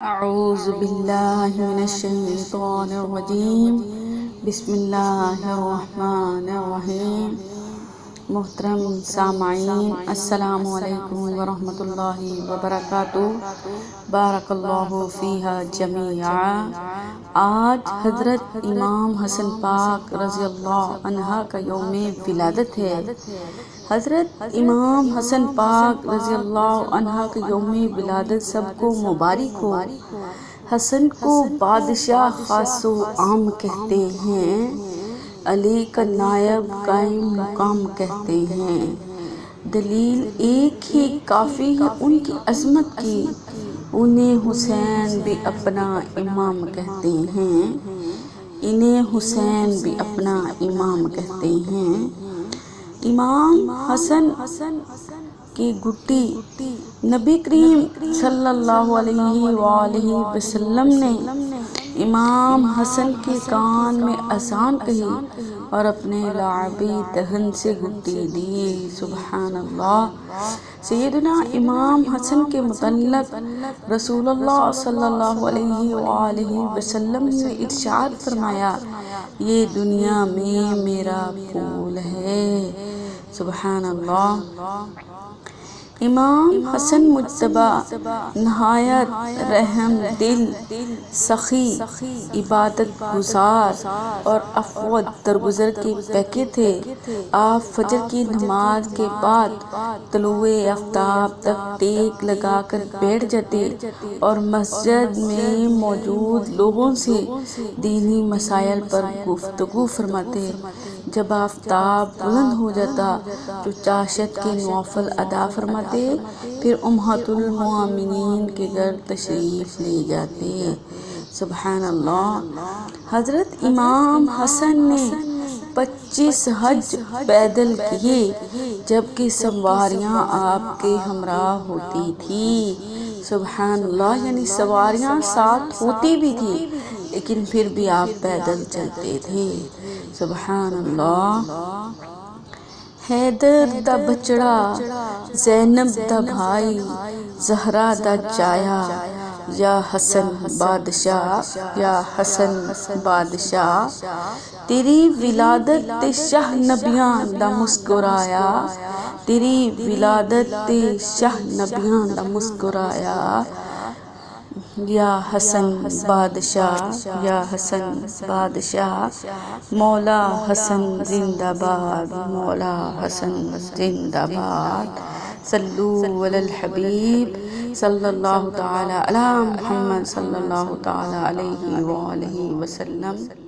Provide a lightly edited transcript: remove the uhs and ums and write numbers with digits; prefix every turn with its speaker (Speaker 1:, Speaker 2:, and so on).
Speaker 1: اعوذ باللہ من الشیطان الرجیم بسم اللہ الرحمن الرحیم۔ محترم سامعین، السلام علیکم ورحمۃ اللہ وبرکاتہ۔ بارک اللہ فیہا جمیعا۔ آج حضرت امام حسن پاک رضی اللہ عنہ کا یوم ولادت ہے۔ حضرت امام حسن پاک رضی اللہ عنہ کا یوم ولادت سب کو مبارک ہو۔ حسن کو بادشاہ خاص و عام کہتے ہیں، علی کا نائب قائم مقام کہتے ہیں۔ دلیل ایک ہی کافی ہے ان کی عظمت کی، انہیں حسین بھی اپنا امام کہتے ہیں، انہیں حسین بھی اپنا امام کہتے ہیں۔ امام حسن کی گٹی نبی کریم صلی اللہ علیہ وآلہ وسلم نے امام حسن کے کان میں اذان کہی اور اپنے لعابی دہن سے گٹی دی۔ سبحان اللہ۔ سیدنا امام حسن کے متعلق رسول اللہ صلی اللہ علیہ وآلہ وسلم نے ارشاد فرمایا، یہ دنیا میں میرا پھول ہے۔ سبحان اللہ۔ امام حسن مجتبی نہایت رحم دل، سخی، عبادت گزار اور عفو درگزر کے پیکے تھے۔ آپ فجر کی نماز کے بعد طلوع آفتاب تک ٹیک لگا کر بیٹھ جاتے اور مسجد میں موجود لوگوں سے دینی مسائل پر گفتگو فرماتے۔ جب آفتاب بلند ہو جاتا تو چاشت کے نوافل ادا فرماتے، پھر امہات المومنین کے گھر تشریف لے جاتے۔ سبحان اللہ۔ حضرت امام حسن نے 25 حج پیدل کیے، جبکہ سواریاں آپ کے ہمراہ ہوتی تھی۔ سبحان اللہ، یعنی سواریاں ساتھ ہوتی بھی تھی لیکن پھر بھی آپ پیدل چلتے تھے۔ سبحان اللہ۔ حیدر دا بچڑا، زینب دا بھائی، زہرا دا چایا، یا حسن بادشاہ، یا حسن بادشاہ، تیری ولادت تے شاہ نبیاں دا مسکرایا، تیری ولادت تے شاہ نبیاں دا مسکرایا، یا حسن بادشاہ، یا حسن بادشاہ، مولا حسن زندہ باد، مولا حسن زندہ باد۔ صلو علی الحبیب صلی اللہ تعالی علی محمد صلی اللہ تعالی علیہ وآلہ وسلم۔